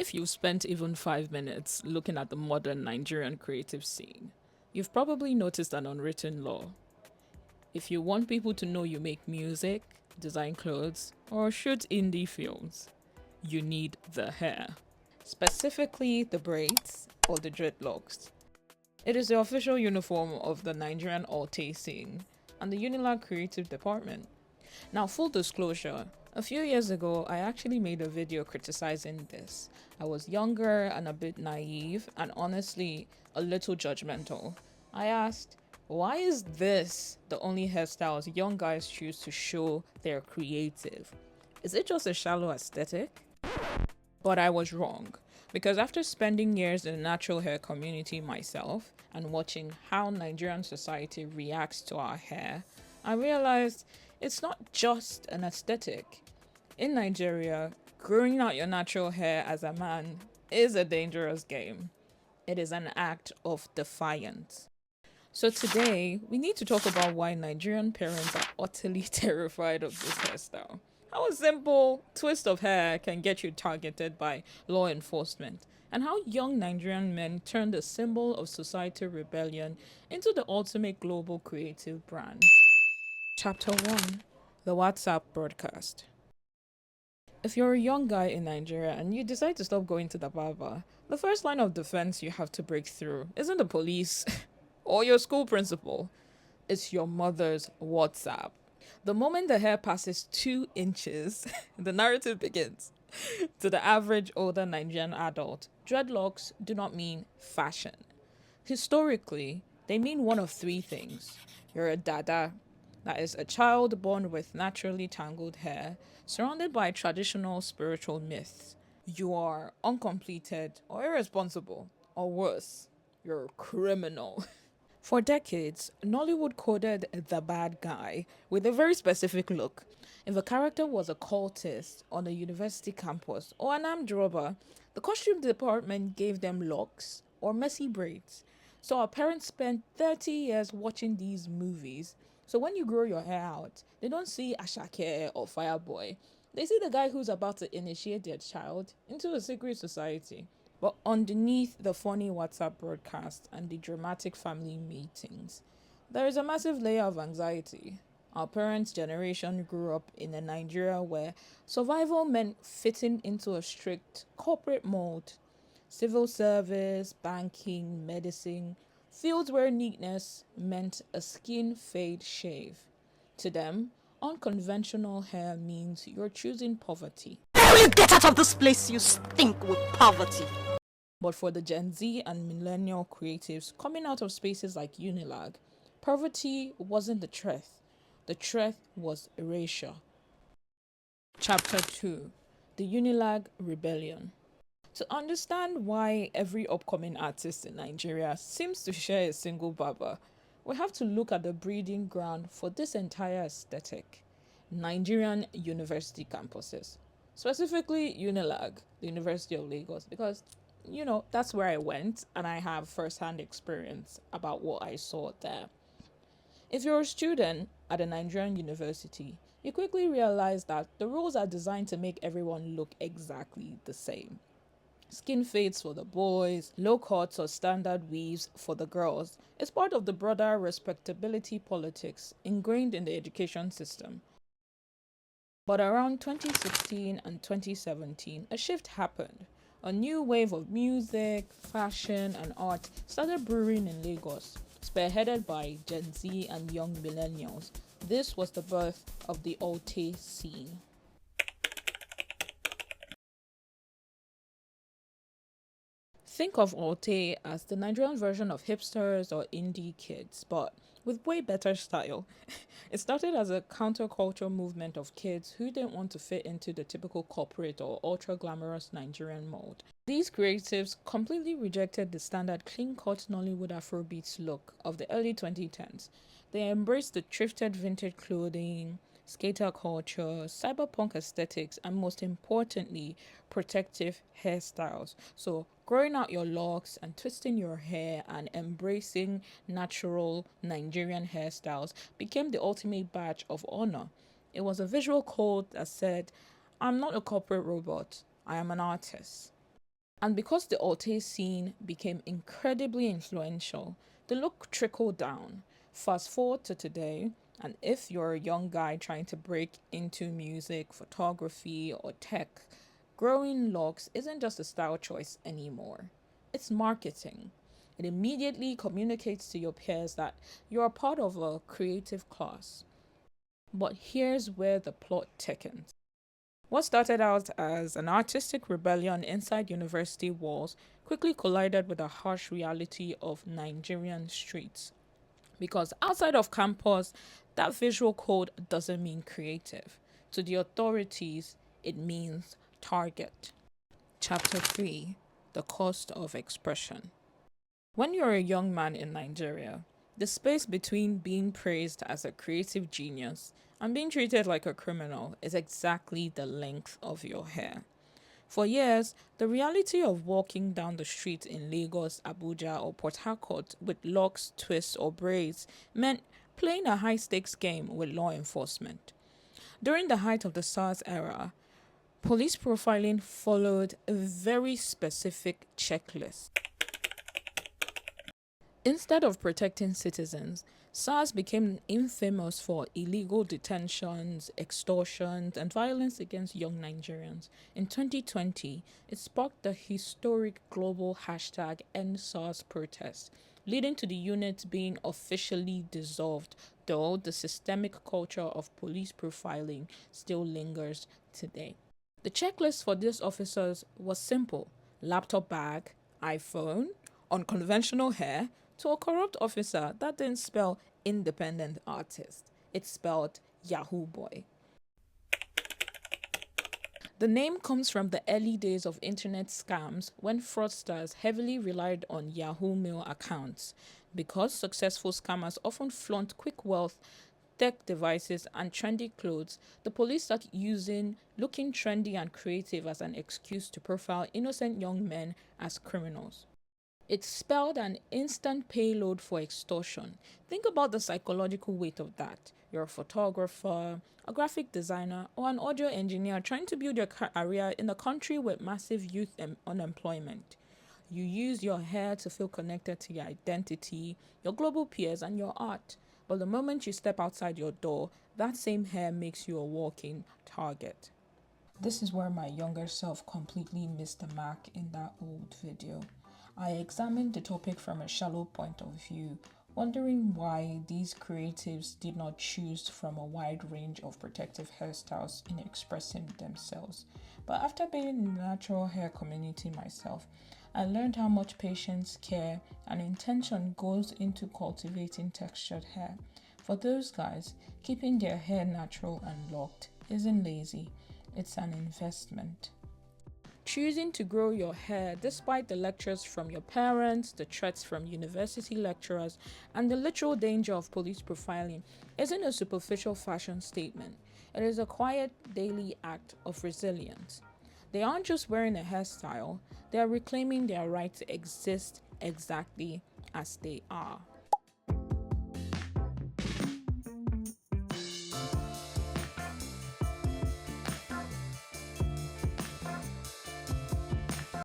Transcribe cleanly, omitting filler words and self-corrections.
If you've spent even 5 minutes looking at the modern Nigerian creative scene, you've probably noticed an unwritten law. If you want people to know you make music, design clothes, or shoot indie films, you need the hair. Specifically, the braids or the dreadlocks. It is the official uniform of the Nigerian Alté scene and the Unilag creative department. Now, full disclosure, a few years ago, I actually made a video criticizing this. I was younger and a bit naive, and honestly, a little judgmental. I asked, why is this the only hairstyles young guys choose to show they're creative? Is it just a shallow aesthetic? But I was wrong, because after spending years in the natural hair community myself and watching how Nigerian society reacts to our hair, I realized it's not just an aesthetic. In Nigeria, growing out your natural hair as a man is a dangerous game. It is an act of defiance. So today, we need to talk about why Nigerian parents are utterly terrified of this hairstyle. How a simple twist of hair can get you targeted by law enforcement, and how young Nigerian men turned a symbol of societal rebellion into the ultimate global creative brand. Chapter 1: The WhatsApp Broadcast. If you're a young guy in Nigeria and you decide to stop going to the barber, the first line of defense you have to break through isn't the police or your school principal, it's your mother's WhatsApp. The moment the hair passes 2 inches, the narrative begins. To the average older Nigerian adult, dreadlocks do not mean fashion. Historically, they mean one of three things. You're a dada, that is, a child born with naturally tangled hair, surrounded by traditional spiritual myths. You are uncompleted or irresponsible, or worse, you're a criminal. For decades, Nollywood coded the bad guy with a very specific look. If a character was a cultist on a university campus or an armed robber, the costume department gave them locks or messy braids. So our parents spent 30 years watching these movies. So when you grow your hair out, they don't see Ashake or Fireboy. They see the guy who's about to initiate their child into a secret society. But underneath the funny WhatsApp broadcast and the dramatic family meetings, there is a massive layer of anxiety. Our parents' generation grew up in a Nigeria where survival meant fitting into a strict corporate mold. Civil service, banking, medicine, fields where neatness meant a skin fade shave. To them, unconventional hair means you're choosing poverty. Will you get out of this place? You stink with poverty. But for the Gen Z and millennial creatives coming out of spaces like Unilag, poverty wasn't the threat was erasure. Chapter 2: The Unilag Rebellion. To understand why every upcoming artist in Nigeria seems to share a single barber, we have to look at the breeding ground for this entire aesthetic: Nigerian university campuses. Specifically Unilag, the University of Lagos, because that's where I went and I have first-hand experience about what I saw there. If you're a student at a Nigerian university, you quickly realize that the rules are designed to make everyone look exactly the same. Skin fades for the boys, low cuts or standard weaves for the girls. It's part of the broader respectability politics ingrained in the education system. But around 2016 and 2017, a shift happened. A new wave of music, fashion, and art started brewing in Lagos, spearheaded by Gen Z and young millennials. This was the birth of the Alté scene. Think of Alté as the Nigerian version of hipsters or indie kids, but with way better style. It started as a counterculture movement of kids who didn't want to fit into the typical corporate or ultra glamorous Nigerian mold. These creatives completely rejected the standard clean-cut Nollywood Afrobeats look of the early 2010s. They embraced the thrifted vintage clothing, skater culture, cyberpunk aesthetics, and most importantly, protective hairstyles. So, growing out your locks and twisting your hair and embracing natural Nigerian hairstyles became the ultimate badge of honor. It was a visual code that said, I'm not a corporate robot, I am an artist. And because the Alté scene became incredibly influential, the look trickled down. Fast forward to today, and if you're a young guy trying to break into music, photography, or tech, growing locks isn't just a style choice anymore. It's marketing. It immediately communicates to your peers that you're a part of a creative class. But here's where the plot thickens. What started out as an artistic rebellion inside university walls quickly collided with the harsh reality of Nigerian streets. Because outside of campus, that visual code doesn't mean creative. To the authorities, it means target. Chapter 3: The Cost of Expression. When you're a young man in Nigeria, the space between being praised as a creative genius and being treated like a criminal is exactly the length of your hair. For years, the reality of walking down the street in Lagos, Abuja, or Port Harcourt with locks, twists, or braids meant playing a high stakes game with law enforcement. During the height of the SARS era, police profiling followed a very specific checklist. Instead of protecting citizens, SARS became infamous for illegal detentions, extortions, and violence against young Nigerians. In 2020, it sparked the historic global hashtag #EndSARS protest, leading to the unit being officially dissolved, though the systemic culture of police profiling still lingers today. The checklist for these officers was simple: laptop bag, iPhone, unconventional hair, to a corrupt officer that didn't spell independent artist. It spelled Yahoo Boy. The name comes from the early days of internet scams when fraudsters heavily relied on Yahoo Mail accounts. Because successful scammers often flaunt quick wealth, tech devices, and trendy clothes, the police start using looking trendy and creative as an excuse to profile innocent young men as criminals. It spelled an instant payload for extortion. Think about the psychological weight of that. You're a photographer, a graphic designer, or an audio engineer trying to build your career in a country with massive youth unemployment. You use your hair to feel connected to your identity, your global peers, and your art. But the moment you step outside your door, that same hair makes you a walking target. This is where my younger self completely missed the mark in that old video. I examined the topic from a shallow point of view, wondering why these creatives did not choose from a wide range of protective hairstyles in expressing themselves. But after being in the natural hair community myself, I learned how much patience, care, and intention goes into cultivating textured hair. For those guys, keeping their hair natural and locked isn't lazy, it's an investment. Choosing to grow your hair despite the lectures from your parents, the threats from university lecturers, and the literal danger of police profiling isn't a superficial fashion statement. It is a quiet daily act of resilience. They aren't just wearing a hairstyle, they are reclaiming their right to exist exactly as they are.